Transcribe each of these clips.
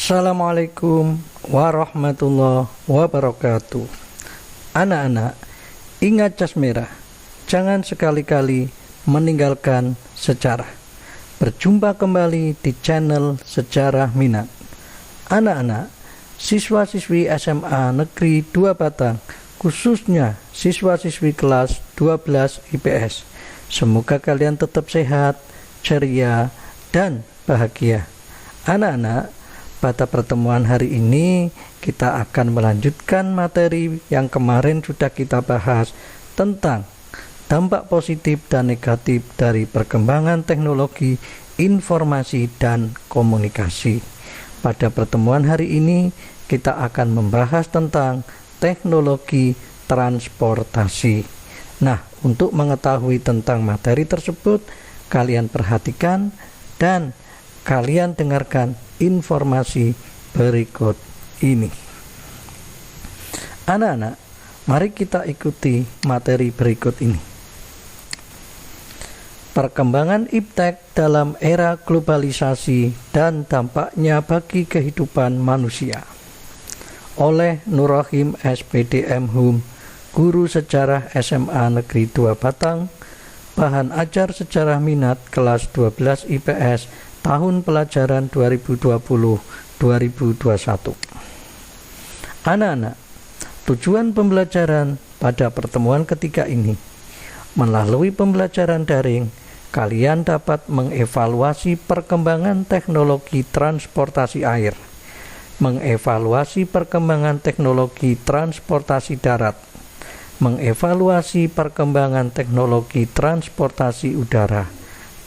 Assalamualaikum warahmatullahi wabarakatuh. Anak-anak, ingat jas merah. Jangan sekali-kali meninggalkan sejarah. Berjumpa kembali di channel Sejarah Minat. Anak-anak, siswa-siswi SMA Negeri 2 Batang, khususnya siswa-siswi kelas 12 IPS, semoga kalian tetap sehat, ceria, dan bahagia. Anak-anak, pada pertemuan hari ini kita akan melanjutkan materi yang kemarin sudah kita bahas tentang dampak positif dan negatif dari perkembangan teknologi informasi dan komunikasi. Pada pertemuan hari ini kita akan membahas tentang teknologi transportasi. Nah, untuk mengetahui tentang materi tersebut, kalian perhatikan dan kalian dengarkan informasi berikut ini. Anak-anak, mari kita ikuti materi berikut ini. Perkembangan iptek dalam era globalisasi dan dampaknya bagi kehidupan manusia. Oleh Nur Rahim SPDM Hum, Guru Sejarah SMA Negeri 2 Batang, bahan ajar sejarah minat kelas 12 IPS tahun pelajaran 2020-2021. Anak-anak, tujuan pembelajaran pada pertemuan ketiga ini, melalui pembelajaran daring, kalian dapat mengevaluasi perkembangan teknologi transportasi air, mengevaluasi perkembangan teknologi transportasi darat, mengevaluasi perkembangan teknologi transportasi udara,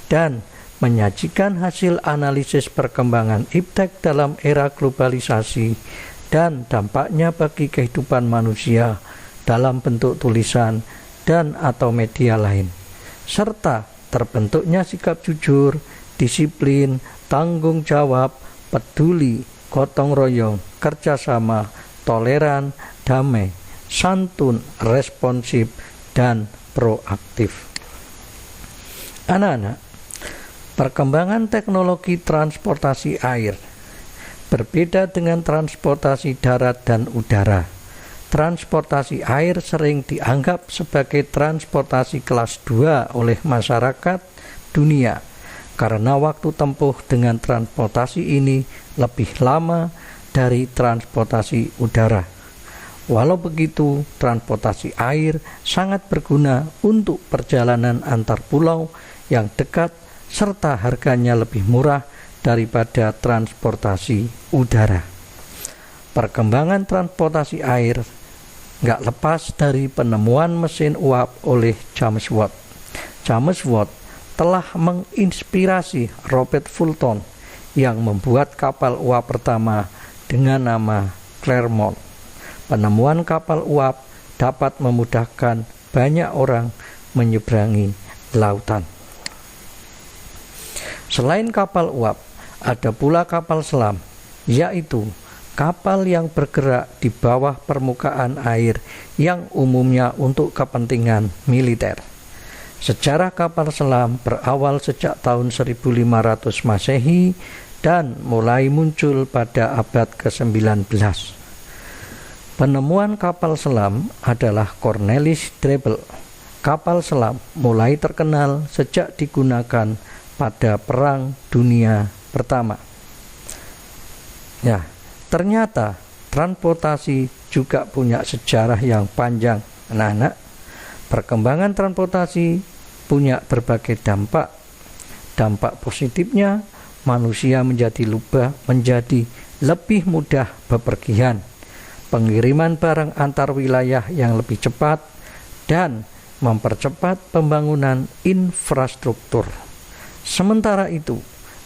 dan menyajikan hasil analisis perkembangan iptek dalam era globalisasi dan dampaknya bagi kehidupan manusia dalam bentuk tulisan dan atau media lain, serta terbentuknya sikap jujur, disiplin, tanggung jawab, peduli, gotong royong, kerjasama, toleran, damai, santun, responsif, dan proaktif. Anak-anak, perkembangan teknologi transportasi air berbeda dengan transportasi darat dan udara. Transportasi air sering dianggap sebagai transportasi kelas 2 oleh masyarakat dunia karena waktu tempuh dengan transportasi ini lebih lama dari transportasi udara. Walau begitu, transportasi air sangat berguna untuk perjalanan antar pulau yang dekat serta harganya lebih murah daripada transportasi udara. Perkembangan transportasi air nggak lepas dari penemuan mesin uap oleh James Watt. James Watt telah menginspirasi Robert Fulton yang membuat kapal uap pertama dengan nama Clermont. Penemuan kapal uap dapat memudahkan banyak orang menyeberangi lautan. Selain kapal uap, ada pula kapal selam, yaitu kapal yang bergerak di bawah permukaan air yang umumnya untuk kepentingan militer. Sejarah kapal selam berawal sejak tahun 1500 Masehi dan mulai muncul pada abad ke-19. Penemuan kapal selam adalah Cornelis Drebbel. Kapal selam mulai terkenal sejak digunakan pada Perang Dunia Pertama. Ya, ternyata transportasi juga punya sejarah yang panjang. Anak-anak, perkembangan transportasi punya berbagai dampak. Dampak positifnya, manusia menjadi lebih mudah bepergian, pengiriman barang antar wilayah yang lebih cepat, dan mempercepat pembangunan infrastruktur. Sementara itu,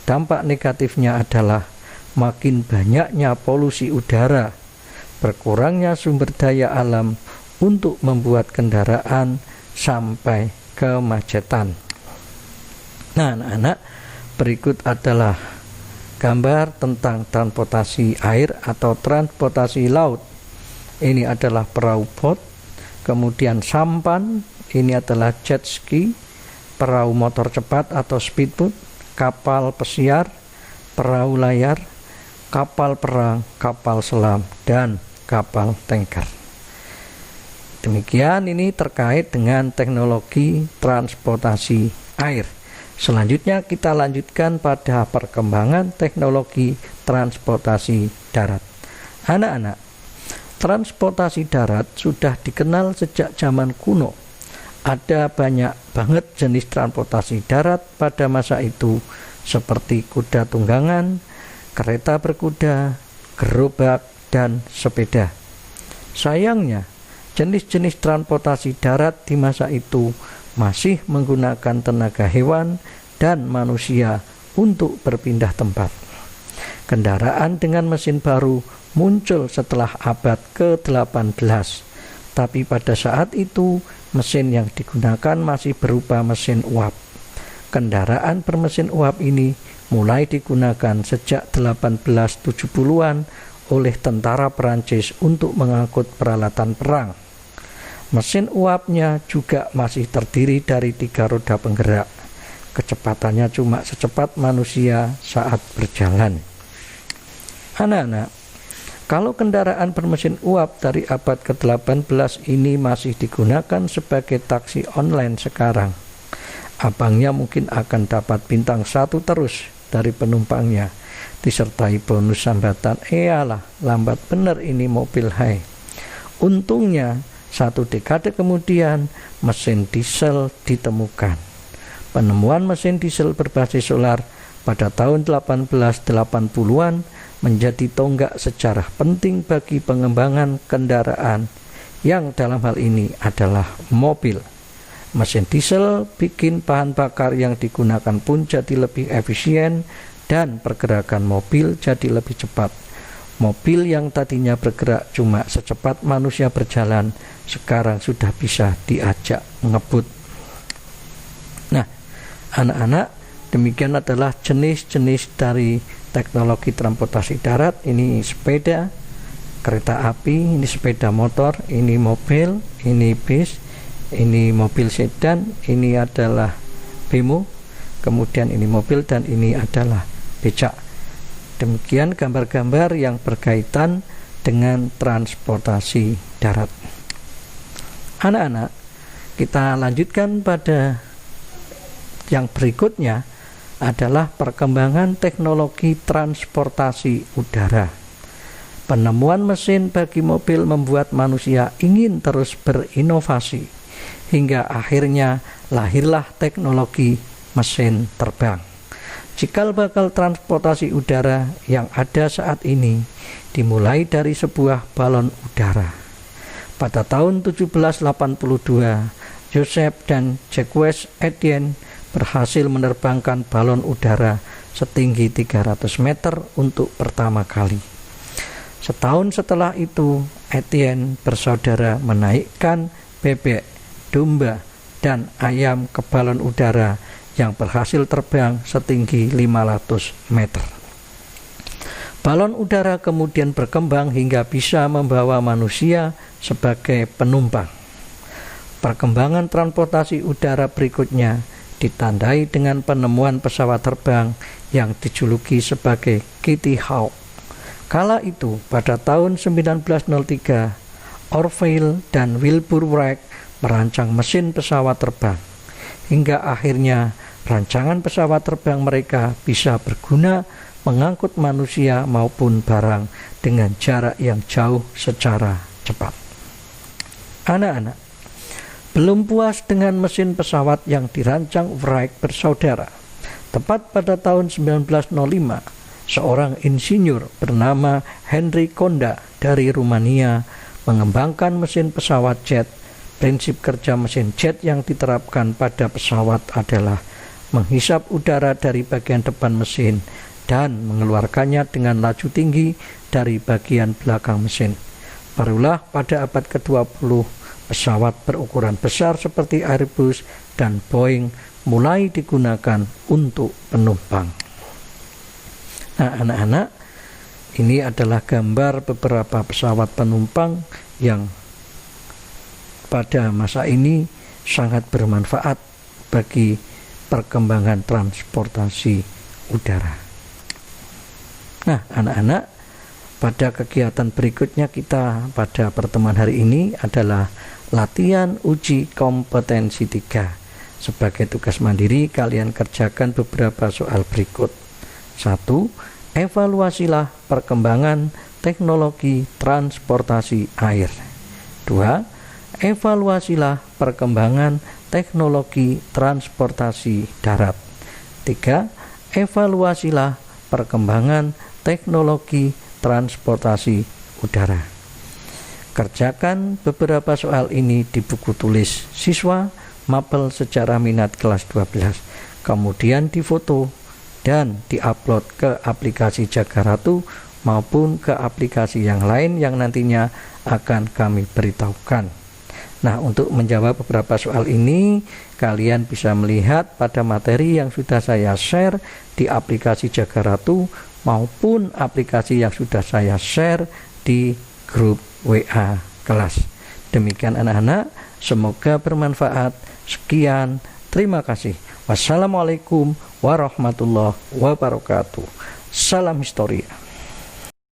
dampak negatifnya adalah makin banyaknya polusi udara, berkurangnya sumber daya alam untuk membuat kendaraan sampai kemacetan. Nah, anak-anak, berikut adalah gambar tentang transportasi air atau transportasi laut. Ini adalah perahu bot, kemudian sampan, ini adalah jet ski, perahu motor cepat atau speedboat, kapal pesiar, perahu layar, kapal perang, kapal selam, dan kapal tanker. Demikian ini terkait dengan teknologi transportasi air. Selanjutnya kita lanjutkan pada perkembangan teknologi transportasi darat. Anak-anak, transportasi darat sudah dikenal sejak zaman kuno. Ada banyak banget jenis transportasi darat pada masa itu, seperti kuda tunggangan, kereta berkuda, gerobak, dan sepeda. Sayangnya, jenis-jenis transportasi darat di masa itu masih menggunakan tenaga hewan dan manusia untuk berpindah tempat. Kendaraan dengan mesin baru muncul setelah abad ke-18, tapi pada saat itu mesin yang digunakan masih berupa mesin uap. Kendaraan bermesin uap ini mulai digunakan sejak 1870-an oleh tentara Perancis untuk mengangkut peralatan perang. Mesin uapnya juga masih terdiri dari 3 roda penggerak. Kecepatannya cuma secepat manusia saat berjalan. Anak-anak, kalau kendaraan bermesin uap dari abad ke-18 ini masih digunakan sebagai taksi online sekarang, abangnya mungkin akan dapat bintang 1 terus dari penumpangnya, disertai bonus sambatan. Eyalah, lambat bener ini mobil, hai. Untungnya 1 dekade kemudian mesin diesel ditemukan. Penemuan mesin diesel berbasis solar pada tahun 1880-an menjadi tonggak sejarah penting bagi pengembangan kendaraan, yang dalam hal ini adalah mobil. Mesin diesel bikin bahan bakar yang digunakan pun jadi lebih efisien dan pergerakan mobil jadi lebih cepat. Mobil yang tadinya bergerak cuma secepat manusia berjalan, sekarang sudah bisa diajak ngebut. Nah, anak-anak, demikian adalah jenis-jenis dari teknologi transportasi darat. Ini sepeda, kereta api, ini sepeda motor, ini mobil, ini bis, ini mobil sedan, ini adalah bemo, kemudian ini mobil, dan ini adalah becak. Demikian gambar-gambar yang berkaitan dengan transportasi darat. Anak-anak, kita lanjutkan pada yang berikutnya adalah perkembangan teknologi transportasi udara. Penemuan mesin bagi mobil membuat manusia ingin terus berinovasi, hingga akhirnya lahirlah teknologi mesin terbang. Cikal bakal transportasi udara yang ada saat ini dimulai dari sebuah balon udara. Pada tahun 1782, Joseph dan Jacques Etienne berhasil menerbangkan balon udara setinggi 300 meter untuk pertama kali. Setahun setelah itu, Etienne bersaudara menaikkan bebek, domba, dan ayam ke balon udara yang berhasil terbang setinggi 500 meter. Balon udara kemudian berkembang hingga bisa membawa manusia sebagai penumpang. Perkembangan transportasi udara berikutnya ditandai dengan penemuan pesawat terbang yang dijuluki sebagai Kitty Hawk. Kala itu, pada tahun 1903, Orville dan Wilbur Wright merancang mesin pesawat terbang, hingga akhirnya rancangan pesawat terbang mereka bisa berguna mengangkut manusia maupun barang dengan jarak yang jauh secara cepat. Anak-anak, belum puas dengan mesin pesawat yang dirancang Wright bersaudara, tepat pada tahun 1905, seorang insinyur bernama Henry Konda dari Rumania mengembangkan mesin pesawat jet. Prinsip kerja mesin jet yang diterapkan pada pesawat adalah menghisap udara dari bagian depan mesin dan mengeluarkannya dengan laju tinggi dari bagian belakang mesin. Barulah pada abad ke-20 pesawat berukuran besar seperti Airbus dan Boeing mulai digunakan untuk penumpang. Nah, anak-anak, ini adalah gambar beberapa pesawat penumpang yang pada masa ini sangat bermanfaat bagi perkembangan transportasi udara. Nah, anak-anak, pada kegiatan berikutnya kita pada pertemuan hari ini adalah latihan uji kompetensi 3. Sebagai tugas mandiri, kalian kerjakan beberapa soal berikut. 1. Evaluasilah perkembangan teknologi transportasi air. 2. Evaluasilah perkembangan teknologi transportasi darat. 3. Evaluasilah perkembangan teknologi transportasi udara. Kerjakan beberapa soal ini di buku tulis siswa Mapel Sejarah Minat kelas 12. Kemudian difoto dan diupload ke aplikasi Jaga Ratu maupun ke aplikasi yang lain yang nantinya akan kami beritahukan. Nah, untuk menjawab beberapa soal ini, kalian bisa melihat pada materi yang sudah saya share di aplikasi Jaga Ratu maupun aplikasi yang sudah saya share di grup WA kelas. Demikian anak-anak, semoga bermanfaat. Sekian, terima kasih. Wassalamualaikum warahmatullahi wabarakatuh. Salam historia.